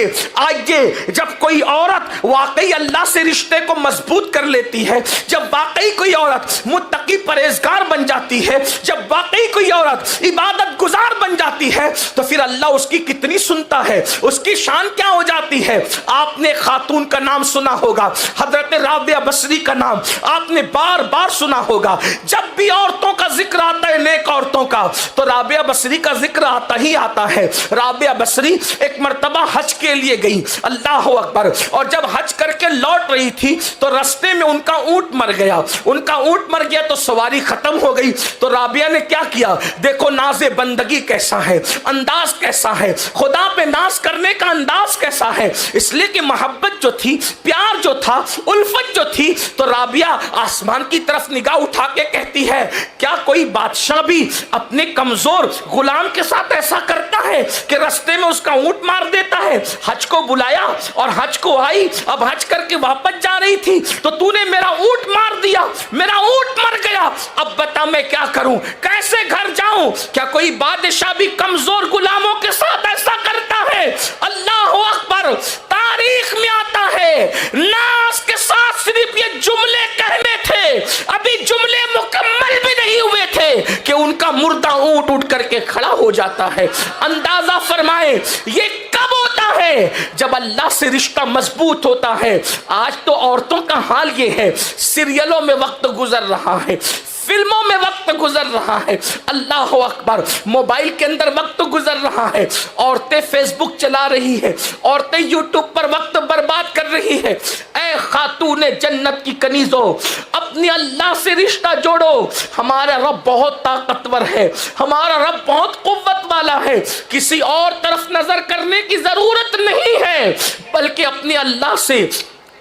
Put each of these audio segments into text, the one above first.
دیکھیں آئیے جب کوئی عورت واقعی اللہ سے رشتے کو مضبوط کر لیتی ہے، جب واقعی کوئی عورت متقی پرہیزگار بن جاتی ہے، جب واقعی کوئی عورت عبادت گزار بن جاتی ہے، تو پھر اللہ اس کی کتنی سنتا ہے، اس کی شان کیا ہو جاتی ہے۔ آپ نے خاتون کا نام سنا ہوگا، حضرت رابعہ بصری کا نام آپ نے بار بار سنا ہوگا۔ جب بھی عورتوں کا ذکر آتا ہے، نیک عورتوں کا، تو رابعہ بصری کا ذکر آتا ہی آتا ہے۔ رابعہ بصری ایک مرتبہ حج کے لیے گئی، اللہ اکبر، اور جب حج کر کے لوٹ رہی تھی تو رستے میں ان کا اونٹ مر گیا، ان کا اونٹ مر گیا تو سواری ختم ہو گئی۔ تو رابعہ نے کیا کیا، دیکھو ناز بندگی کیسا ہے، انداز کیسا ہے، خدا پہ ناز کرنے کا انداز کیسا ہے، اس لیے کہ محبت جو تھی، پیار جو تھا، الفت جو تھی، تو رابعہ آسمان کی طرف نگاہ اٹھا کے کہتی ہے کیا کوئی بادشاہ بھی اپنے کمزور غلام کے ساتھ ایسا کرتا ہے کہ رستے میں اس کا اونٹ مار دیتا ہے۔ حج کو بلایا اور حج کو آئی، اب حج کر کے واپس جا رہی تھی تو تو نے میرا اونٹ مار دیا، میرا اونٹ مر گیا، اب بتا میں کیا کروں، کیسے گھر جاؤں۔ کیا کوئی بادشاہ بھی کمزور غلاموں کے ساتھ ایسا کرتا ہے؟ اللہ اکبر، تاریخ میں آتا ہے ناز کے ساتھ صرف یہ جملے کہنے تھے، ابھی جملے مکمل بھی نہیں ہوئے تھے کہ ان کا مردہ اونٹ اٹھ کر کے کھڑا ہو جاتا ہے۔ اندازہ فرمائیں یہ کب ہوتا ہے؟ جب اللہ سے رشتہ مضبوط ہوتا ہے۔ آج تو عورتوں کا حال یہ ہے، سیریلوں میں وقت گزر رہا ہے، فلموں میں وقت گزر رہا ہے، اللہ اکبر، موبائل کے اندر وقت گزر رہا ہے، عورتیں فیس بک چلا رہی ہے، عورتیں یوٹیوب پر وقت برباد کر رہی ہے۔ اے خاتون جنت کی کنیزوں، اپنے اللہ سے رشتہ جوڑو۔ ہمارا رب بہت طاقتور ہے، ہمارا رب بہت قوت والا ہے، کسی اور طرف نظر کرنے کی ضرورت نہیں ہے، بلکہ اپنے اللہ سے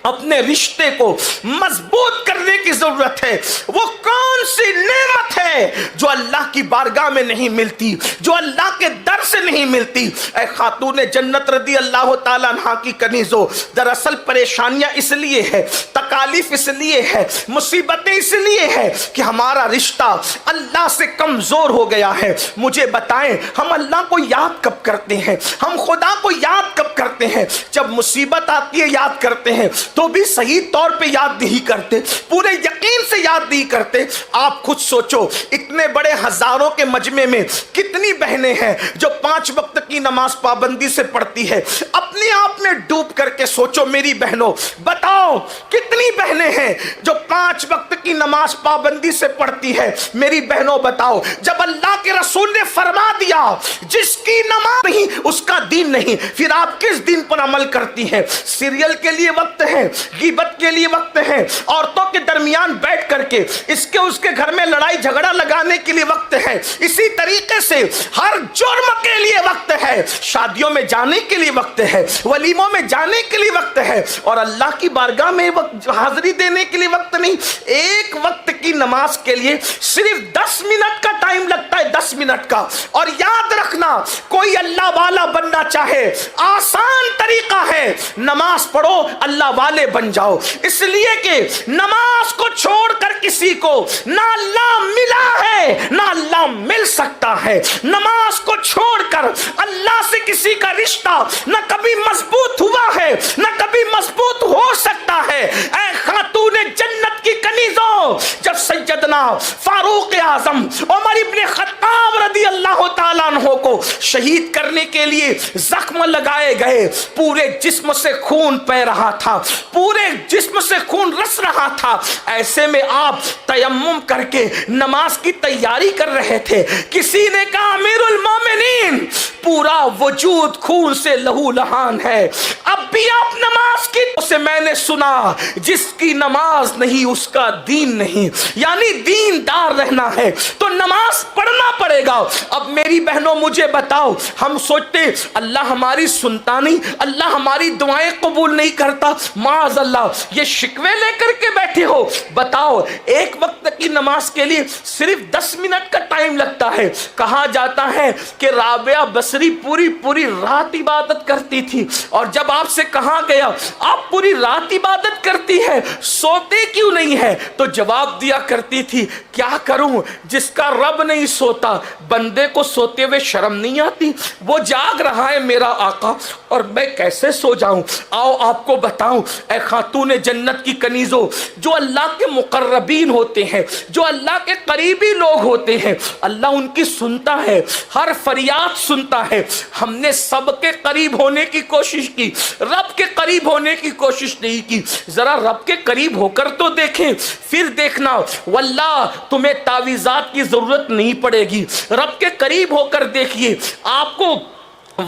اپنے رشتے کو مضبوط کرنے کی ضرورت ہے۔ وہ کون سی نعمت ہے جو اللہ کی بارگاہ میں نہیں ملتی، جو اللہ کے در سے نہیں ملتی؟ اے خاتون جنت رضی اللہ تعالیٰ عنہ کی کنیزوں، دراصل پریشانیاں اس لیے ہے، تکالیف اس لیے ہے، مصیبتیں اس لیے ہے کہ ہمارا رشتہ اللہ سے کمزور ہو گیا ہے۔ مجھے بتائیں ہم اللہ کو یاد کب کرتے ہیں، ہم خدا کو یاد کب کرتے ہیں؟ جب مصیبت آتی ہے یاد کرتے ہیں، تو بھی صحیح طور پہ یاد نہیں کرتے، پورے یقین سے یاد نہیں کرتے۔ آپ خود سوچو، اتنے بڑے ہزاروں کے مجمع میں کتنی بہنیں ہیں جو 5 وقت کی نماز پابندی سے پڑھتی ہے؟ اپنے آپ میں ڈوب کر کے سوچو میری بہنوں، بتاؤ کتنی بہنیں ہیں جو 5 وقت کی نماز پابندی سے پڑھتی ہے؟ میری بہنوں بتاؤ، جب اللہ کے رسول نے فرما دیا جس کی نماز نہیں اس کا دین نہیں، پھر آپ کس دین پر عمل کرتی ہیں؟ سیریل کے لیے وقت ہے، غیبت کے لیے وقت ہے، عورتوں کے درمیان بیٹھ کر کے اس کے گھر میں لڑائی جھگڑا لگانے کے لیے وقت ہے، اسی طریقے سے ہر جرم کے لیے وقت ہے، شادیوں میں جانے کے لیے وقت ہے، ولیموں میں جانے کے لیے وقت ہے، اور اللہ کی بارگاہ میں حاضری دینے کے لیے وقت نہیں۔ ایک وقت کی نماز کے لیے صرف 10 منٹ کا ٹائم لگتا ہے، 10 منٹ کا۔ اور یاد رکھنا، کوئی اللہ والا بننا چاہے آسان طریقہ ہے، نماز پڑھو اللہ والے بن جاؤ، اس لیے کہ نماز کو چھوڑ کر کسی کو نہ اللہ ملا ہے نہ اللہ مل سکتا ہے۔ نماز کو چھوڑ کر اللہ سے کسی کا رشتہ نہ کبھی مضبوط ہوا ہے نہ کبھی مضبوط ہو سکتا ہے۔ اے خاتون جنت کی کنیزوں، جب سیدنا فاروق اعظم عمر ابن خطاب رضی اللہ تعالیٰ عنہ کو شہید کرنے کے لیے زخم لگائے گئے، پورے جسم سے خون بہ رہا تھا، پورے جسم سے خون رس رہا تھا، ایسے میں آپ تیمم کر کے نماز کی تیاری کر رہے تھے، کسی نے کہا امیر المومنین پورا وجود خون سے لہو لہان ہے، اب بھی آپ نماز کی؟ اسے میں نے سنا جس کی نماز نہیں اس کا دین نہیں، یعنی دین دار رہنا ہے تو نماز پڑھنا پڑے گا۔ اب میری بہنوں مجھے بتاؤ، ہم سوچتے اللہ ہماری سنتا نہیں، اللہ ہماری دعائیں قبول نہیں کرتا، معاذ اللہ یہ شکوے لے کر کے بیٹھے ہو۔ بتاؤ ایک وقت کی نماز کے لیے صرف 10 منٹ کا ٹائم لگتا ہے. کہا جاتا ہے کہ رابعہ بصری پوری رات عبادت کرتی تھی, اور جب آپ سے کہا گیا آپ پوری رات عبادت کرتی ہے, سوتے کیوں نہیں ہے, تو جواب دیا کرتی تھی کیا کروں, جس کا رب نہیں سوتا بندے کو سوتے ہوئے شرم نہیں آتی؟ وہ جاگ رہا ہے میرا آقا اور میں کیسے سو جاؤں. آؤ آپ کو بتاؤں اے خاتون جنت کی کنیزوں, جو اللہ کے مقربین ہوتے ہیں, جو اللہ کے قریبی لوگ ہوتے ہیں, اللہ ان کی سنتا ہے, ہر فریاد سنتا ہے. ہم نے سب کے قریب ہونے کی کوشش کی, رب کے قریب ہونے کی کوشش نہیں کی. ذرا رب کے قریب ہو کر تو دیکھیں, پھر دیکھنا واللہ تمہیں تعویذات کی ضرورت نہیں پڑے گی. رب کے قریب ہو کر دیکھیے, آپ کو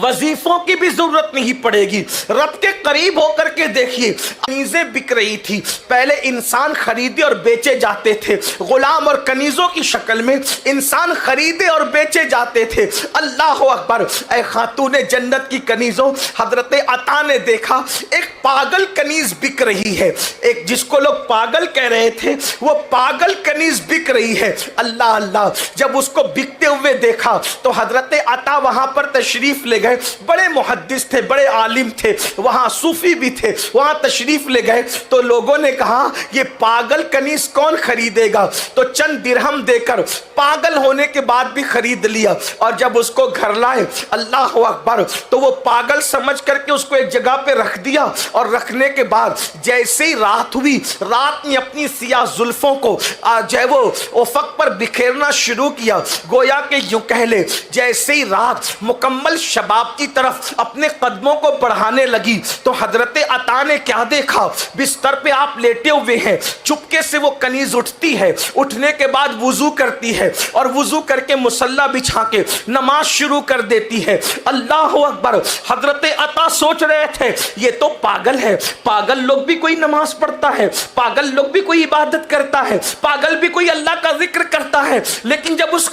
وظیفوں کی بھی ضرورت نہیں پڑے گی. رب کے قریب ہو کر کے دیکھیے, کنیزیں بک رہی تھی. پہلے انسان خریدے اور بیچے جاتے تھے, غلام اور کنیزوں کی شکل میں انسان خریدے اور بیچے جاتے تھے. اللہ اکبر. اے خاتون جنت کی کنیزوں, حضرت عطا نے دیکھا ایک پاگل کنیز بک رہی ہے, ایک جس کو لوگ پاگل کہہ رہے تھے وہ پاگل کنیز بک رہی ہے. اللہ اللہ. جب اس کو بکتے ہوئے دیکھا تو حضرت عطا وہاں پر تشریف لے گئے. بڑے محدث تھے, بڑے عالم تھے, وہاں صوفی بھی تھے, وہاں تشریف لے گئے. تو لوگوں نے کہا یہ پاگل کنیز کون خریدے گا, تو چند درہم دے کر پاگل ہونے کے بعد بھی خرید لیا. اور جب اس کو گھر لائے, اللہ اکبر, تو وہ پاگل سمجھ کر کے اس کو ایک جگہ پہ رکھ دیا. اور رکھنے کے بعد جیسے ہی رات ہوئی, رات نے اپنی سیاہ زلفوں کو جو ہے وہ افق پر بکھیرنا شروع کیا. گویا کہ یوں کہہ لے جیسے ہی رات مکمل شباب کی طرف اپنے قدموں کو بڑھانے لگی تو حضرت عطا نے کیا دیکھا, بستر پہ آپ لیٹے ہوئے ہیں, چپکے سے وہ کنیز اٹھتی ہے, اٹھنے کے بعد وضو کرتی ہے اور وضو کر کے مصلی بچھا کے نماز شروع کر دیتی ہے. اللہ اکبر. حضرت عطا سوچ رہے تھے یہ تو پاگل ہے, پاگل لوگ بھی کوئی نماز پڑھتا ہے, پاگل لوگ بھی کوئی عبادت کرتا ہے, پاگل بھی کوئی اللہ کا ذکر کرتا ہے. لیکن جب اس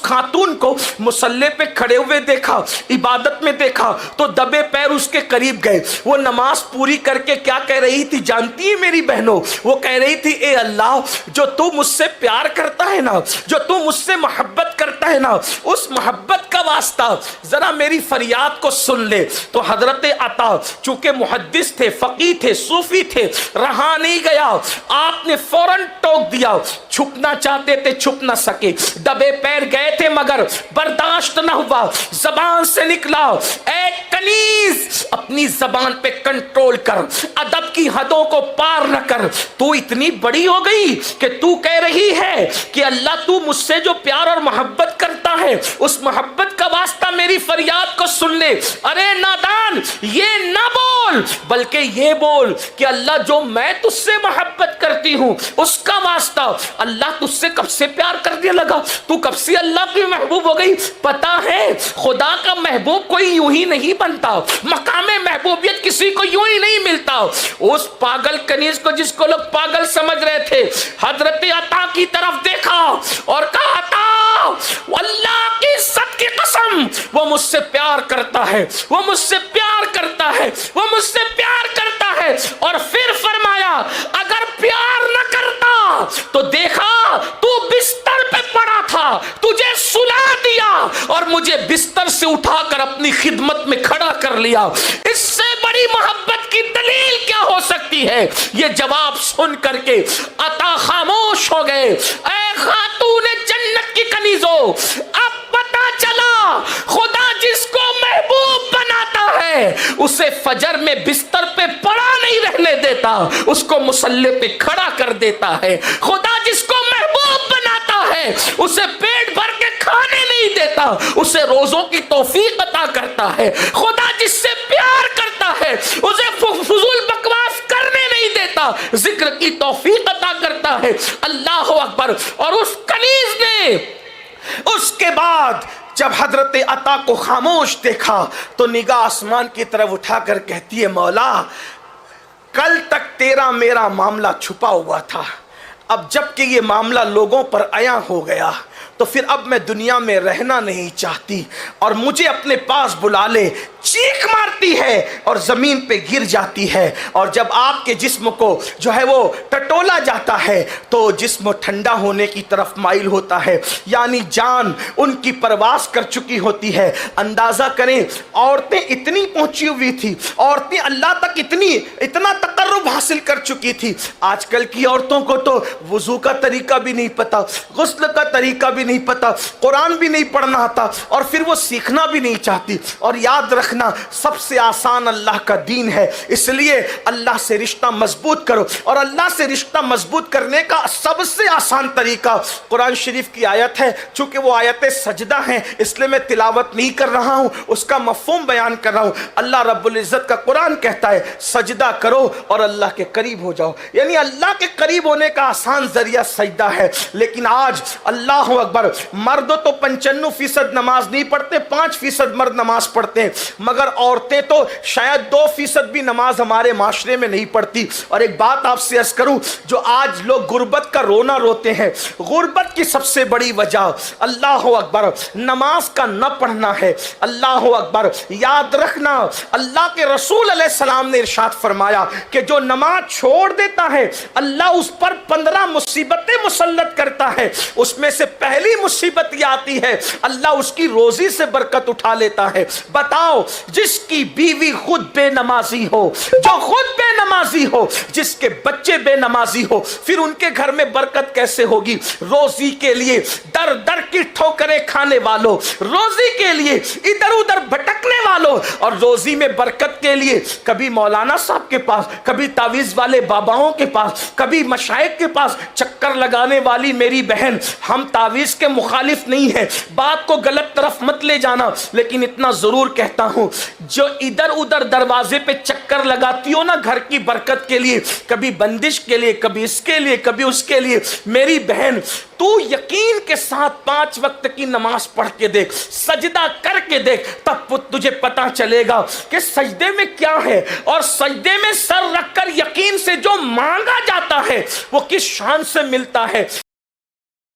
خاتون کو مصلی پہ کھڑے ہوئے دیکھا, عبادت میں دیکھا, تو دبے پیر اس کے قریب گئے. وہ نماز پوری کر کے کیا کہہ رہی تھی جانتی ہے میری بہنوں؟ وہ کہہ رہی تھی اے اللہ, جو تو مجھ سے پیار کرتا ہے نا, جو تو مجھ سے محبت کرتا ہے نا, اس محبت کا واسطہ ذرا میری فریاد کو سن لے. تو حضرت عطا چونکہ محدث تھے, فقیہ تھے, صوفی تھے, رہا نہیں گیا, آپ نے فوراً ٹوک دیا. چھپنا چاہتے تھے چھپ نہ سکے, دبے پیر گئے تھے مگر برداشت نہ ہوا, زبان سے نکلا اے کنیز اپنی زبان پہ کنٹرول کر, ادب کی حدوں کو پار نہ کر. تو اتنی بڑی ہو گئی کہ تو کہہ رہی ہے کہ اللہ تو مجھ سے جو پیار اور محبت کرتا ہے اس محبت کا واسطہ میری فریاد کو سن لے. ارے نادان, یہ نہ بول بلکہ یہ بول کہ اللہ جو میں تجھ سے محبت کرتی ہوں اس کا واسطہ اللہ تجھ سے کب سے پیار کرنے لگا, تو کب سے اللہ کی محبوب ہو گئی. پتا ہے خدا کا محبوب کوئی یوں ہی نہیں بنتا, مقام محبوبیت کسی کو یوں ہی نہیں ملتا. اس پاگل کنیز کو جس کو لوگ پاگل سمجھ رہے تھے, حضرت عطا کی طرف دیکھا اور کہا عطا اللہ کی عزت کی قسم وہ مجھ سے پیار کرتا ہے, وہ مجھ سے پیار کرتا ہے, وہ مجھ سے پیار کرتا ہے. اور پھر فرمایا اگر پیار نہ کرتا تو دیکھا تو بستر پہ پڑا تھا, تجھے سلا دیا اور مجھے بستر سے اٹھا کر اپنی خدمت میں کھڑا کر لیا. اس سے بڑی محبت کی دلیل کیا ہو سکتی ہے؟ یہ جواب سن کر کے عطا خاموش ہو گئے. اے خاتون جنت کی کنیزوں, اب پتا چلا خدا جس کو محبوب بناتا ہے اسے فجر میں بستر پہ پڑا نہیں رہنے دیتا, اس کو مصلی پہ کھڑا کر دیتا ہے. خدا جس کو محبوب بناتا ہے اسے پیٹ بھر کے کھانے نہیں دیتا, اسے روزوں کی توفیق عطا کرتا ہے. خدا جس سے پیار کرتا ہے اسے فضول بکواس کرنے نہیں دیتا, ذکر کی توفیق عطا کرتا ہے. اللہ اکبر. اور اس کنیز نے اس کے بعد جب حضرت عطا کو خاموش دیکھا تو نگاہ آسمان کی طرف اٹھا کر کہتی ہے مولا کل تک تیرا میرا معاملہ چھپا ہوا تھا, اب جب کہ یہ معاملہ لوگوں پر عیاں ہو گیا تو پھر اب میں دنیا میں رہنا نہیں چاہتی اور مجھے اپنے پاس بلا لے. چیخ مارتی اٹھتی ہے اور زمین پہ گر جاتی ہے، اور جب آپ کے جسم کو جو ہے وہ ٹٹولا جاتا ہے تو جسم ٹھنڈا ہونے کی طرف مائل ہوتا ہے، یعنی جان ان کی پرواز کر چکی ہوتی ہے۔ اندازہ کریں عورتیں اتنی پہنچی ہوئی تھی، عورتیں اللہ تک اتنا تقرب حاصل کر چکی تھی۔ آج کل کی عورتوں کو تو وضو کا طریقہ بھی نہیں پتا، غسل کا طریقہ بھی نہیں پتا، قرآن بھی نہیں پڑھنا آتا، اور پھر وہ سیکھنا بھی نہیں چاہتی۔ اور یاد رکھنا سب سے آسان اللہ کا دین ہے، اس لیے اللہ سے رشتہ مضبوط کرو، اور اللہ سے رشتہ مضبوط کرنے کا سب سے آسان طریقہ قرآن شریف کی آیت ہے۔ چونکہ وہ آیت سجدہ ہیں اس لیے میں تلاوت نہیں کر رہا ہوں، اس کا مفہوم بیان کر رہا ہوں۔ اللہ رب العزت کا قرآن کہتا ہے سجدہ کرو اور اللہ کے قریب ہو جاؤ، یعنی اللہ کے قریب ہونے کا آسان ذریعہ سجدہ ہے۔ لیکن آج اللہ اکبر، مرد تو 95% نماز نہیں پڑھتے، 5% مرد نماز پڑھتے ہیں، مگر عورتیں تو شاید 2% بھی نماز ہمارے معاشرے میں نہیں پڑھتی۔ اور ایک بات آپ سے عرض کروں، جو آج لوگ غربت کا رونا روتے ہیں، غربت کی سب سے بڑی وجہ اللہ اکبر نماز کا نہ پڑھنا ہے۔ اللہ اکبر، یاد رکھنا اللہ کے رسول علیہ السلام نے ارشاد فرمایا کہ جو نماز چھوڑ دیتا ہے اللہ اس پر 15 مصیبتیں مسلط کرتا ہے، اس میں سے پہلی مصیبت یہ آتی ہے اللہ اس کی روزی سے برکت اٹھا لیتا ہے۔ بتاؤ، جس کی بیوی خود بے نمازی ہو، جو خود بے نمازی ہو، جس کے بچے بے نمازی ہو، پھر ان کے گھر میں برکت کیسے ہوگی؟ روزی کے لیے در در کی ٹھوکریں کھانے والوں، روزی کے لیے ادھر ادھر بھٹکنے والوں، اور روزی میں برکت کے لیے کبھی مولانا صاحب کے پاس، کبھی تعویذ والے باباؤں کے پاس، کبھی مشائخ کے پاس چکر لگانے والی میری بہن، ہم تعویذ کے مخالف نہیں ہیں، بات کو غلط طرف مت لے جانا، لیکن اتنا ضرور کہتا ہوں جو ادھر ادھر دروازے پہ چکر لگاتی ہو نا گھر کی برکت کے لیے، کبھی بندش کے لیے، کبھی اس کے لیے، کبھی اس کے لیے، میری بہن تو یقین کے ساتھ 5 وقت کی نماز پڑھ کے دیکھ، سجدہ کر کے دیکھ، تب تجھے پتا چلے گا کہ سجدے میں کیا ہے، اور سجدے میں سر رکھ کر یقین سے جو مانگا جاتا ہے وہ کس شان سے ملتا ہے۔